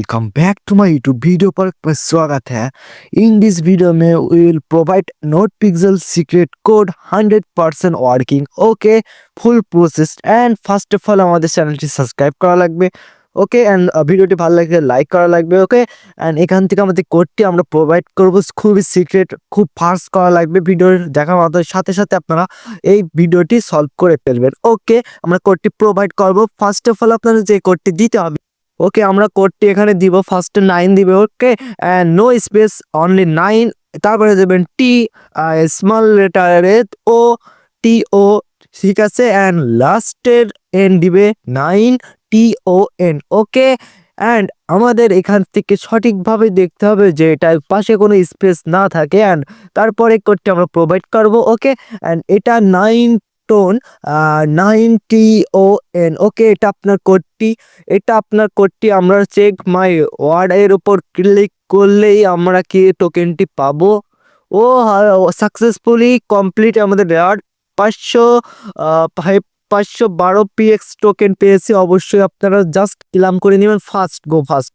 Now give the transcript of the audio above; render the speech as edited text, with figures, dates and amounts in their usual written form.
Welcome back to my YouTube video पर आपका स्वागत है। इन दिस वीडियो में we will provide note pixel secret code 100% working okay full process and first of all আমাদের চ্যানেলটি subscribe করা লাগবে ওকে এন্ড ভিডিওটি ভালো লাগলে লাইক করা লাগবে ওকে এন্ড এখান থেকে আমাদের কোডটি আমরা প্রোভাইড করব খুবই সিক্রেট খুব ফাস্ট করা লাগবে ভিডিও দেখার মাধ্যমে সাথে সাথে আপনারা এই ভিডিওটি সলভ করে ফেলবেন ওকে আমরা কোডটি প্রোভাইড করব ফার্স্ট অফ অল আপনারা যে কোডটি দিতে হবে ওকে আমরা কোডটি এখানে দিব ফার্স্টে 9 দিবে okay and no space only 9 তারপরে দেবেন টি স্মল লেটারে ও টি ও ঠিক আছে এন্ড লাস্টের এন দিবে 9 টি ও এন ওকে এন্ড আমাদের এখান থেকে সঠিকভাবে দেখতে হবে যে এটার পাশে কোনো স্পেস না থাকে এন্ড তারপরে কোডটি আমরা প্রোভাইড করব ওকে এন্ড এটা 9 টোন 9TON ওকে এটা আপনার কোডটি আমরা চেক মাই ওয়ার্ড এর উপর ক্লিক করলেই আমরা কি টোকেনটি পাবো ও সাকসেসফুলি কমপ্লিট আমাদের রেওয়ার্ড 512 PX টোকেন পেয়েছি অবশ্যই আপনারা জাস্ট ক্লেম করে নেবেন ফাস্ট গো ফাস্ট